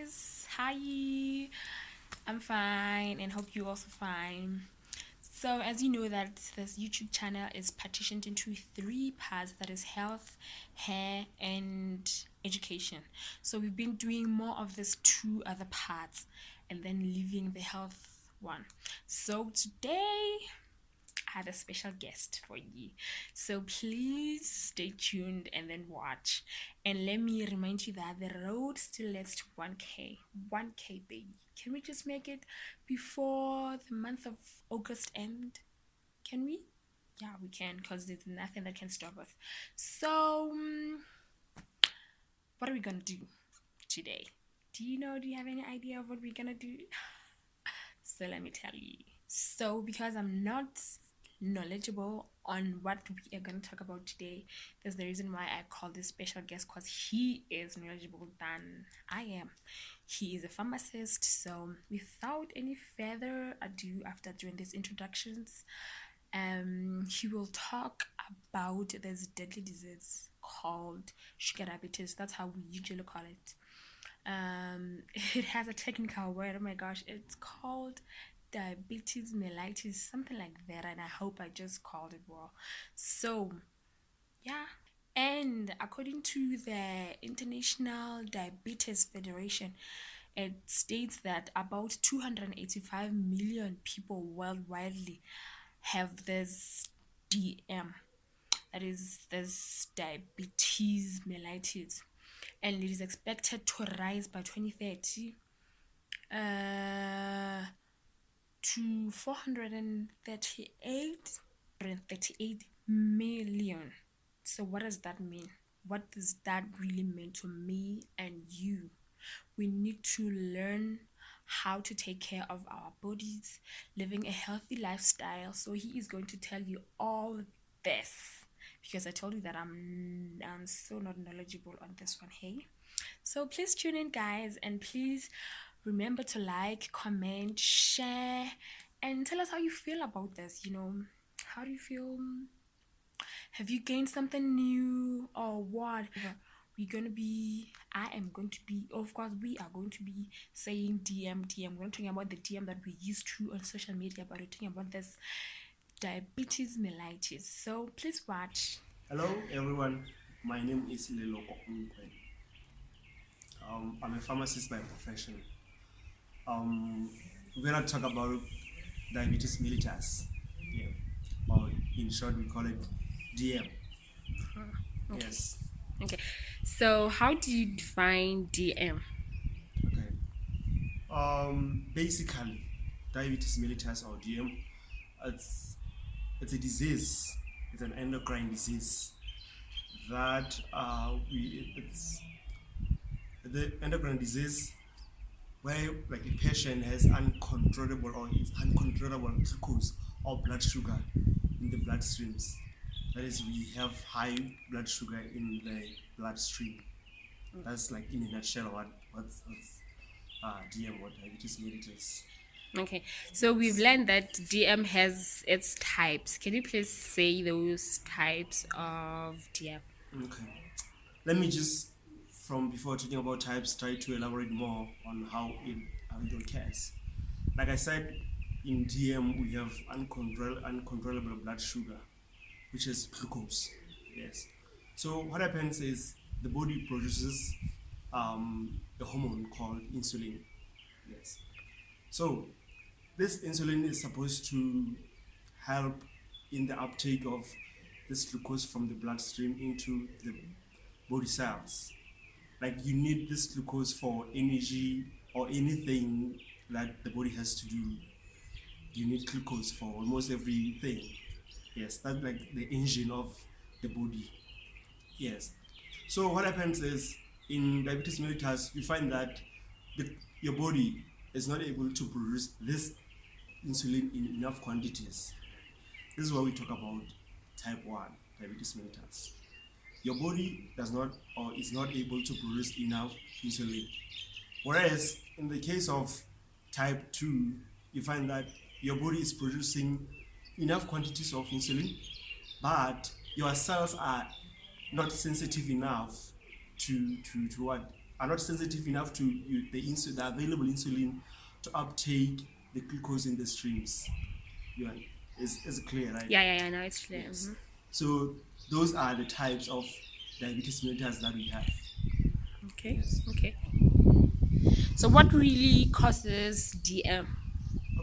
guys, hi. I'm fine and hope you also fine. So as you know that this YouTube channel is partitioned into three parts, that is health, hair and education. So we've been doing more of these two other parts and then leaving the health one. So today I have a special guest for you. So please stay tuned and then watch. And let me remind you that the road still leads to 1K. 1K, baby. Can we just make it before the month of August end? Can we? Yeah, we can, because there's nothing that can stop us. So, what are we gonna do today? Do you have any idea of what we're gonna do? So let me tell you. So because I'm not knowledgeable on what we are going to talk about today, that's the reason why I call this special guest, because he is knowledgeable than I am. He is a pharmacist. So without any further ado, after doing these introductions, he will talk about this deadly disease called sugar diabetes. That's how we usually call it. It has a technical word. Oh my gosh, it's called diabetes mellitus, something like that, and I hope I just called it well. So yeah, and according to the International Diabetes Federation, it states that about 285 million people worldwide have this DM, that is this diabetes mellitus, and it is expected to rise by 2030 to 438 million. So what does that mean? What does that really mean to me and you? We need to learn how to take care of our bodies, living a healthy lifestyle. So he is going to tell you all this, because I told you that I'm so not knowledgeable on this one. Hey, so please tune in, guys, and please remember to like, comment, share, and tell us how you feel about this. How do you feel? Have you gained something new or what? I am going to be, of course, we are going to be saying DM. We're not talking about the DM that we used to on social media, but we're talking about this diabetes mellitus. So please watch. Hello everyone, my name is Leloko Nkoe. I'm a pharmacist by profession. We're going to talk about diabetes mellitus. Yeah. Or in short, we call it DM. Okay. Yes. Okay. So how do you define DM? Okay. Basically, diabetes mellitus or DM, it's it's a disease. It's an endocrine disease that it's the endocrine disease where like a patient has uncontrollable or is uncontrollable glucose or blood sugar in the bloodstreams. That is, we have high blood sugar in the bloodstream. That's like in a nutshell what's DM, what diabetes mellitus. Okay, so we've learned that DM has its types. Can you please say those types of DM? Okay. Let me just, from before talking about types, try to elaborate more on how it occurs. Like I said, in DM we have uncontrollable blood sugar, which is glucose. Yes. So what happens is the body produces a hormone called insulin. Yes. So this insulin is supposed to help in the uptake of this glucose from the bloodstream into the body cells. Like you need this glucose for energy or anything that the body has to do. You need glucose for almost everything. Yes, that's like the engine of the body. Yes. So what happens is in diabetes mellitus, you find that your body is not able to produce this insulin in enough quantities. This is what we talk about type 1 diabetes mellitus. Your body does not or is not able to produce enough insulin. Whereas in the case of type 2, you find that your body is producing enough quantities of insulin, but your cells are not sensitive enough to what are not sensitive enough to the available insulin to uptake the glucose in the streams. You is clear, right? Yeah, yeah, yeah. Now it's clear. Yes. So those are the types of diabetes mellitus that we have. Okay, Yes. okay. So, what really causes DM?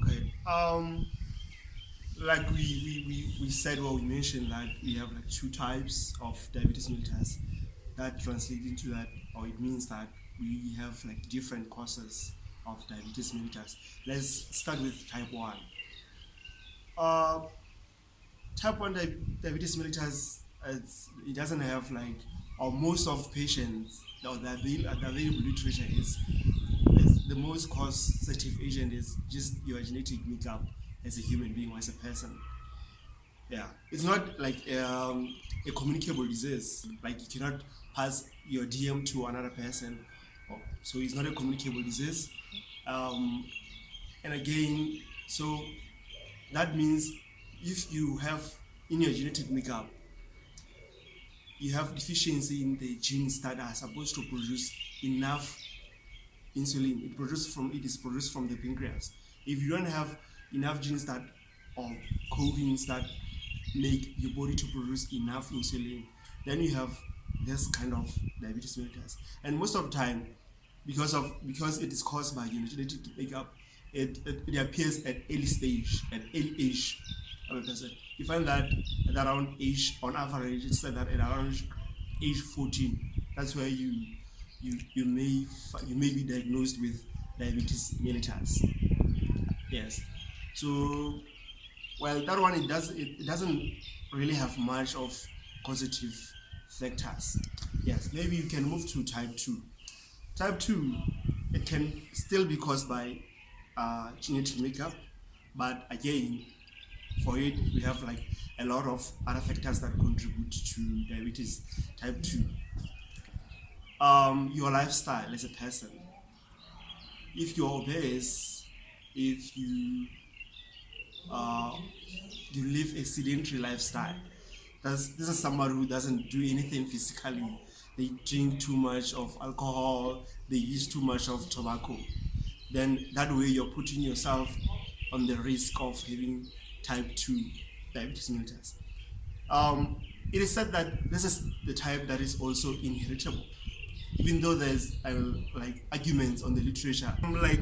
Okay. Like we said, well, we mentioned that we have like two types of diabetes mellitus. That translates into that, or it means that we have like different causes of diabetes mellitus. Let's start with type 1. Uh, type 1 diabetes mellitus, it doesn't have like, or most of patients, or the available literature is the most causative agent is just your genetic makeup as a human being or as a person. Yeah, it's not like a communicable disease. Like you cannot pass your DM to another person. Oh, so it's not a communicable disease. Um, and again, so that means if you have in your genetic makeup, you have deficiency in the genes that are supposed to produce enough insulin. It is produced from the pancreas. If you don't have enough genes that, or cogenes that make your body to produce enough insulin, then you have this kind of diabetes mellitus. And most of the time, because it is caused by your genetic makeup, it appears at early age of a person. You find that at around age, on average, it's said that at around age 14, that's where you may be diagnosed with diabetes mellitus. Yes. So, well, that one, it doesn't really have much of causative factors. Yes, maybe you can move to type 2. Type 2, it can still be caused by genetic makeup, but again, for it, we have like a lot of other factors that contribute to diabetes type 2. Your lifestyle as a person. If you're obese, if uh, you live a sedentary lifestyle, this is somebody who doesn't do anything physically. They drink too much of alcohol, they use too much of tobacco. Then that way you're putting yourself on the risk of having type 2 diabetes mellitus. It is said that this is the type that is also inheritable, even though there's like arguments on the literature. Like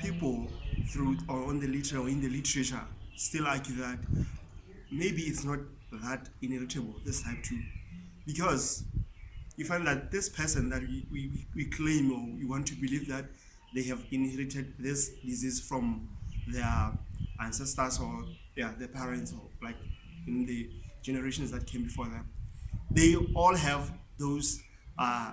people through or on the literature or in the literature still argue that maybe it's not that inheritable, this type 2, because you find that this person that we claim, or we want to believe that they have inherited this disease from their ancestors, or yeah, their parents, or like in the generations that came before them, they all have those uh,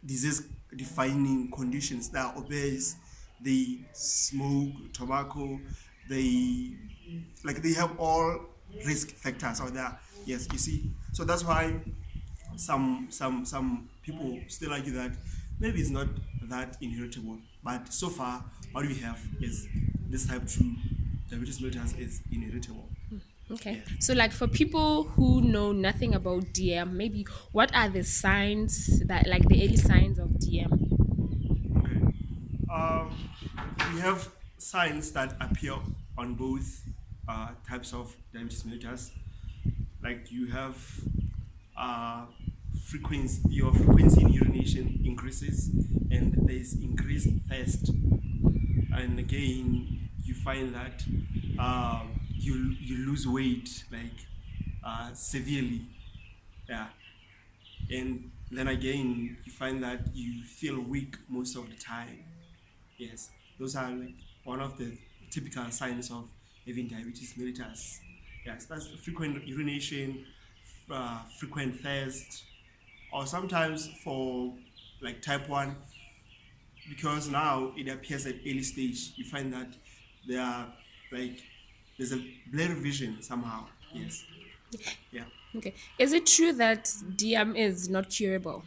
disease defining conditions. They are obese, they smoke tobacco, they they have all risk factors out there. Yes, you see. So that's why some people still argue that maybe it's not that inheritable. But so far, what we have is this type 2 diabetes mellitus is inheritable. Okay. Yes. So, like for people who know nothing about DM, maybe what are the signs that, like the early signs of DM? Okay. Um, we have signs that appear on both types of diabetes mellitus. Like you have uh, your frequency in urination increases, and there's increased thirst. And again, you find that you lose weight like severely. Yeah. And then again, you find that you feel weak most of the time. Yes, those are like one of the typical signs of having diabetes mellitus. Yes, that's frequent urination, frequent thirst, or sometimes for like type 1, because now it appears at early stage, you find that there are like there's a blurry vision somehow. Yes, yeah. Okay. Is it true that DM is not curable?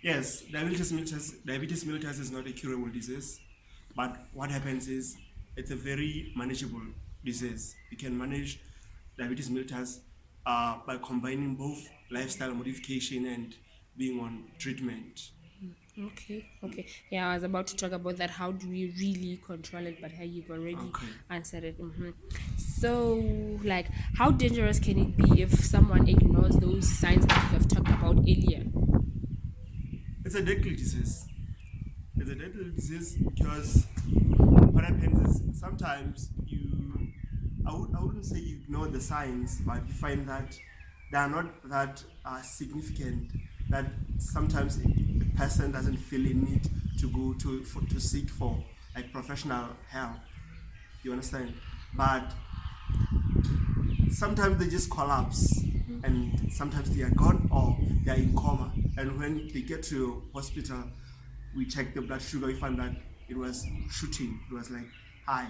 Yes, diabetes mellitus is not a curable disease, but what happens is it's a very manageable disease. You can manage diabetes mellitus by combining both lifestyle modification and being on treatment. Okay. Yeah, I was about to talk about that. How do we really control it? But hey, you've already Okay. answered it. So, like, how dangerous can it be if someone ignores those signs that you have talked about earlier? It's a deadly disease. It's a deadly disease because what happens is sometimes I wouldn't say you ignore the signs, but you find that they are not that significant, that sometimes a person doesn't feel a need to go to seek for like professional help. You understand? But sometimes they just collapse, and sometimes they are gone or they are in coma. And when they get to hospital, we check the blood sugar, we find that it was shooting, it was like high.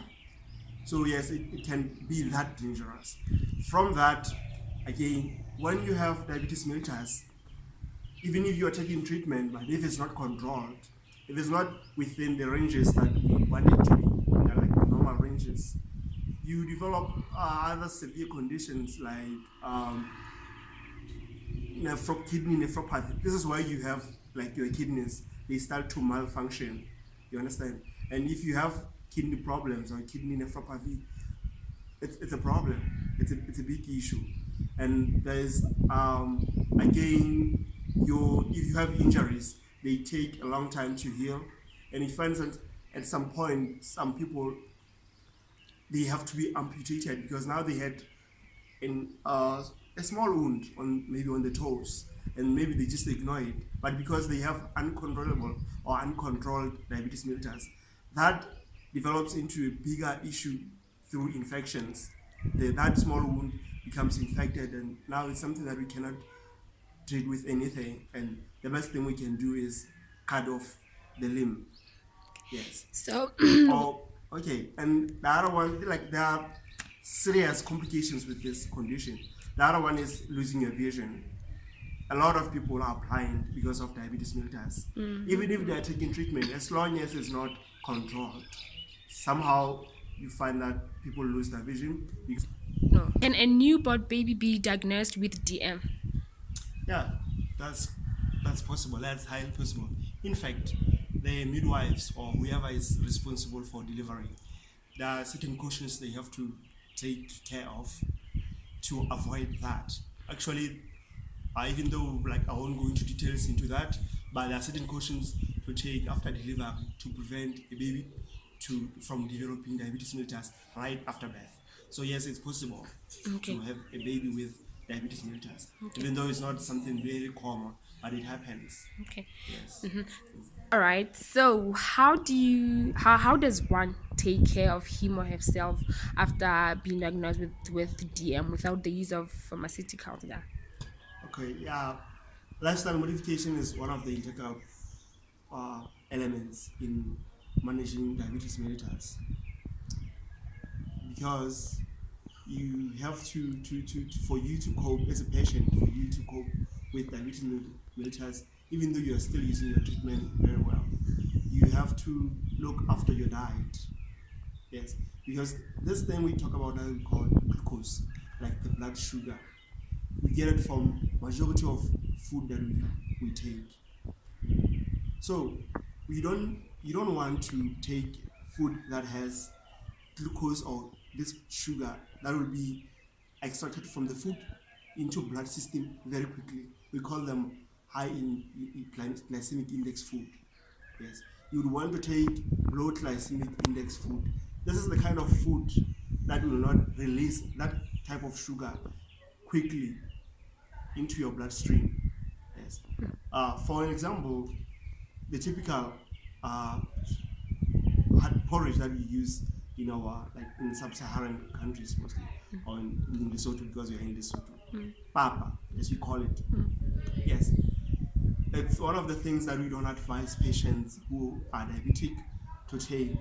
So yes, it can be that dangerous. From that, again, when you have diabetes mellitus, even if you are taking treatment, but if it's not controlled, if it's not within the ranges that we want it to be, like the normal ranges, you develop other severe conditions like kidney nephropathy. This is why you have like your kidneys, they start to malfunction. You understand? And if you have kidney problems or kidney nephropathy, it's a problem. It's a big issue. And there's again, your if you have injuries, they take a long time to heal. And it finds that at some point, some people they have to be amputated because now they had in a small wound on maybe on the toes, and maybe they just ignore it. But because they have uncontrollable or uncontrolled diabetes mellitus, that develops into a bigger issue through infections. That small wound becomes infected, and now it's something that we cannot treat with anything. And the best thing we can do is cut off the limb. Yes. So, Oh, okay. And the other one, like there are serious complications with this condition. The other one is losing your vision. A lot of people are blind because of diabetes mellitus. Even if they are taking treatment, as long as it's not controlled, somehow you find that people lose their vision. no. Can a newborn baby be diagnosed with DM? Yeah, that's that's possible. That's highly possible. In fact, the midwives or whoever is responsible for delivering, there are certain cautions they have to take care of to avoid that. Actually, even though like I won't go into details into that, but there are certain cautions to take after delivery to prevent a baby from developing diabetes mellitus right after birth. So yes, it's possible to Okay. have a baby with diabetes mellitus, Okay. even though it's not something very common, but it happens. Okay. Yes. All right. So, how does one take care of him or herself after being diagnosed with DM without the use of pharmaceuticals? Yeah. Okay. Yeah. Lifestyle modification is one of the integral elements in managing diabetes mellitus because you have to for you to cope as a patient, for you to cope with diabetes mellitus, even though you are still using your treatment very well, you have to look after your diet. Yes, because this thing we talk about that we call glucose, like the blood sugar, we get it from majority of food that we take. So you don't want to take food that has glucose or this sugar that will be extracted from the food into blood system very quickly. We call them high in glycemic index food. Yes, you would want to take low glycemic index food. This is the kind of food that will not release that type of sugar quickly into your bloodstream. Yes. For an example, the typical uh, porridge that we use in our like in sub-Saharan countries mostly, or in Lesotho because we are in Lesotho. Papa, as we call it. Yes, it's one of the things that we don't advise patients who are diabetic to take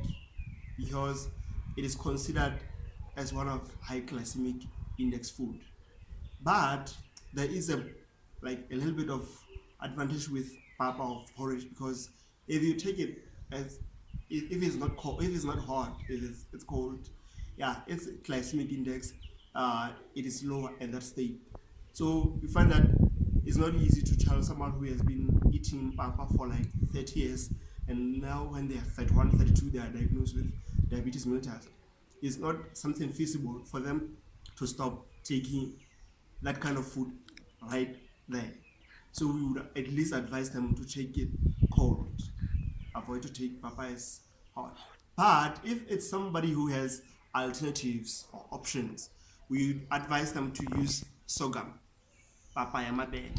because it is considered as one of high glycemic index food. But there is a like a little bit of advantage with papa of porridge because if you take it as if it's not cold, if it's not hot, if it's cold, yeah, its glycemic index it is lower at that state. So you find that it's not easy to tell someone who has been eating papa for like 30 years, and now when they are 31, 32, they are diagnosed with diabetes mellitus. It's not something feasible for them to stop taking that kind of food right there. So we would at least advise them to take it cold, avoid to take papayas hot. But if it's somebody who has alternatives or options, we advise them to use sorghum, papaya mabete.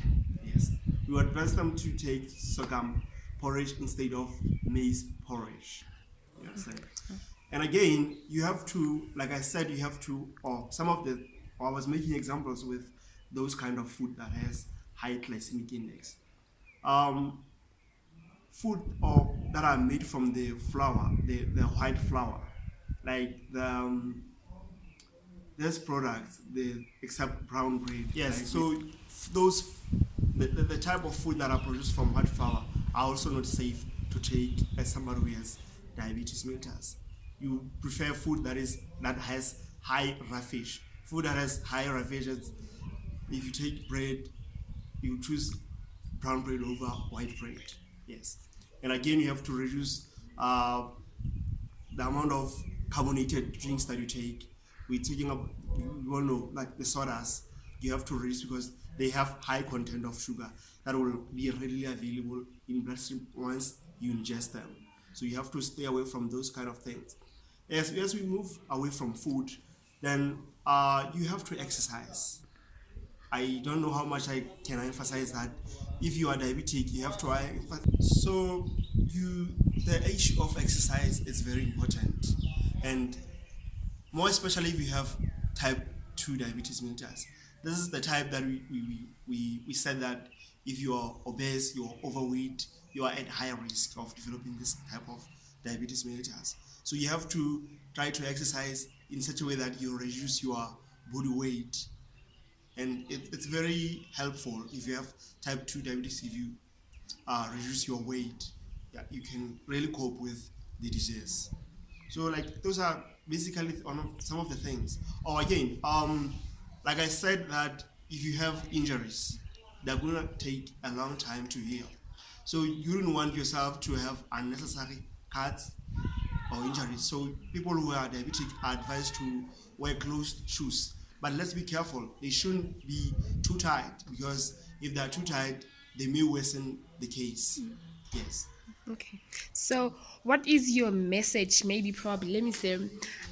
Yes, we advise them to take sorghum porridge instead of maize porridge. Yes, and again, you have to, like I said, you have to, or some of the, or I was making examples with those kind of food that has high glycemic index. Um, Food or that are made from the flour, the white flour, like the there's products, the except brown bread. Yes, like so those the type of food that are produced from white flour are also not safe to take as somebody who has diabetes mellitus. You prefer food that has high roughage. Food that has high roughage. If you take bread, you choose brown bread over white bread. Yes, and again you have to reduce the amount of carbonated drinks that you take. We're taking up, you all know, like the sodas, you have to reduce because they have high content of sugar that will be readily available in bloodstream once you ingest them. So you have to stay away from those kind of things. As we move away from food, then you have to exercise. I don't know how much I can emphasize that. If you are diabetic, you have to. So you, the issue of exercise is very important, and more especially if you have type 2 diabetes mellitus. This is the type that we said that if you are obese, you are overweight, you are at higher risk of developing this type of diabetes mellitus. So you have to try to exercise in such a way that you reduce your body weight, and it's very helpful if you have type 2 diabetes. If you reduce your weight, yeah, you can really cope with the disease. So like those are basically one of some of the things. Or again, like I said that if you have injuries, they're gonna take a long time to heal. So you don't want yourself to have unnecessary cuts or injuries. So people who are diabetic are advised to wear closed shoes. But let's be careful. They shouldn't be too tight because if they're too tight, they may worsen the case. Yes. Okay. So, what is your message? Maybe, probably, let me say,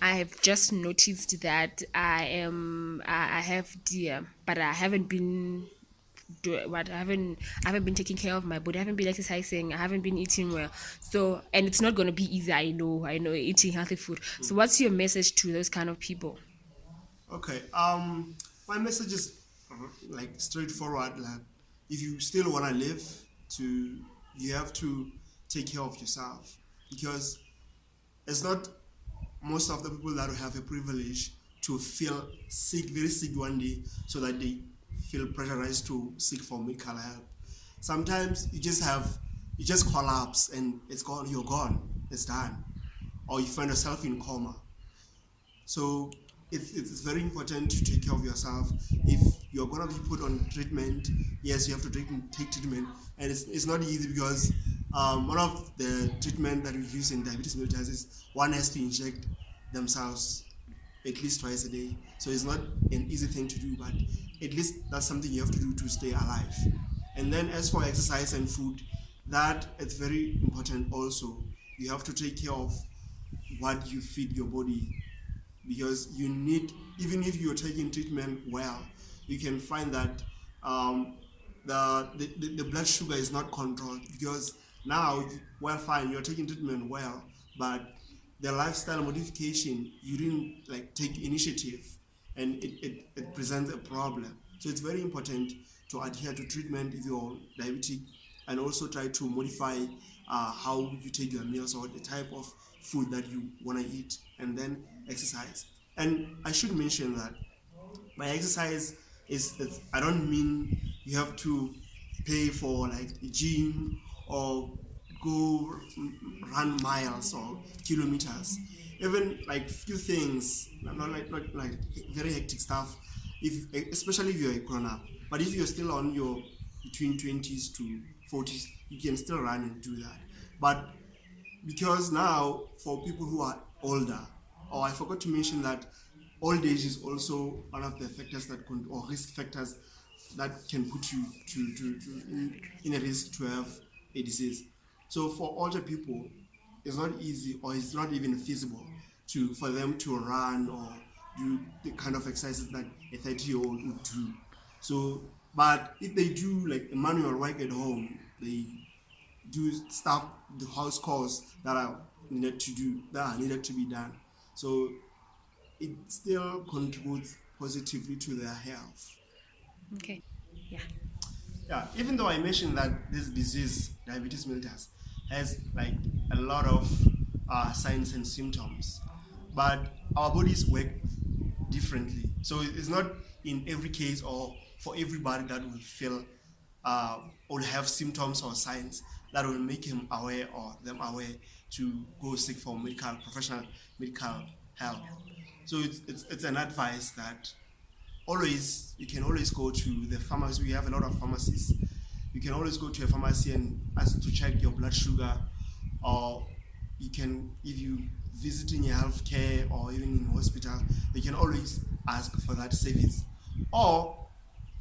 I have just noticed that I have deer, but I haven't been I haven't been taking care of my body. I haven't been exercising. I haven't been eating well. So, and it's not gonna be easy. I know, eating healthy food. So, what's your message to those kind of people? Okay. My message is like straightforward. Like, if you still wanna live, to you have to take care of yourself because it's not most of the people that have a privilege to feel sick, very sick one day, so that they feel pressurized to seek for medical help. Sometimes you just collapse and it's gone. You're gone. It's done, or you find yourself in coma. So it's very important to take care of yourself. If you're going to be put on treatment, yes, you have to take treatment. And it's not easy because one of the treatment that we use in diabetes mellitus is one has to inject themselves at least twice a day. So it's not an easy thing to do, but at least that's something you have to do to stay alive. And then as for exercise and food, that it's very important also. You have to take care of what you feed your body because you need, even if you're taking treatment well, you can find that the blood sugar is not controlled because now, well, fine, you're taking treatment well, but the lifestyle modification, you didn't like take initiative, and it presents a problem. So it's very important to adhere to treatment if you're diabetic, and also try to modify how you take your meals or the type of food that you want to eat, and then exercise. And I should mention that by exercise is I don't mean you have to pay for like a gym or go run miles or kilometers. Even like few things, not like very hectic stuff. If especially if you're a grown up, but if you're still on your between 20s to 40s, you can still run and do that. But because now for people who are older, or I forgot to mention that old age is also one of the factors that can, or risk factors that can put you in a risk to have a disease. So for older people, it's not easy or it's not even feasible to for them to run or do the kind of exercises that a 30-year-old would do. So, but if they do like a manual work at home, they do stuff, the house calls that are needed to do, that are needed to be done. So it still contributes positively to their health. Okay. Yeah. Yeah, even though I mentioned that this disease, diabetes mellitus, has like a lot of signs and symptoms, but our bodies work differently. So it's not in every case or for everybody that will feel or have symptoms or signs that will make him aware or them aware to go seek for medical professional medical help. So it's an advice that always you can always go to the pharmacy. We have a lot of pharmacies. You can always go to a pharmacy and ask to check your blood sugar, or you can, if you visiting a healthcare or even in hospital, you can always ask for that service, or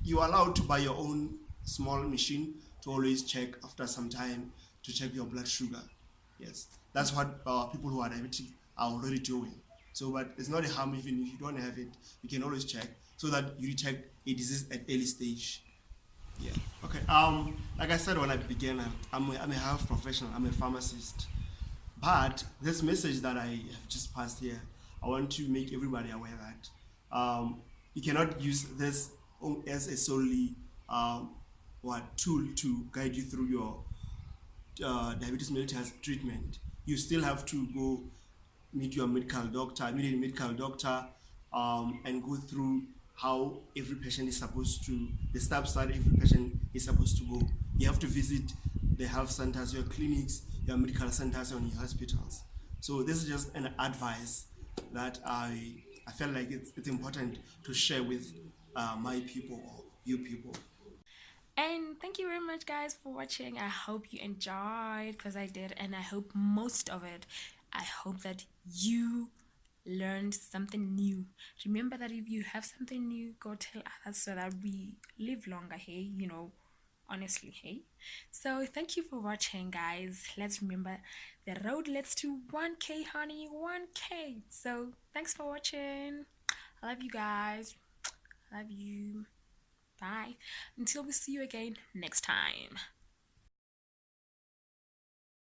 you're allowed to buy your own small machine to always check after some time to check your blood sugar. Yes, that's what people who are diabetic are already doing. So, but it's not a harm even if you don't have it. You can always check so that you detect a disease at early stage. Yeah. Okay. Like I said when I began, I'm a health professional. I'm a pharmacist. But this message that I have just passed here, I want to make everybody aware that you cannot use this as a solely what tool to guide you through your diabetes mellitus treatment. You still have to go meet your medical doctor, meet a medical doctor, and go through how every patient is supposed to, the steps that every patient is supposed to go. You have to visit the health centers, your clinics, your medical centers, and your hospitals. So this is just an advice that I felt like it's important to share with my people or you people. And thank you very much, guys, for watching. I hope you enjoyed because I did, and I hope most of it. I hope that you learned something new. Remember that if you have something new, go tell others so that we live longer, hey? Honestly, hey? So, thank you for watching, guys. Let's remember the road leads to 1K, honey, 1K. So, thanks for watching. I love you guys. Love you. Bye. Until we see you again next time.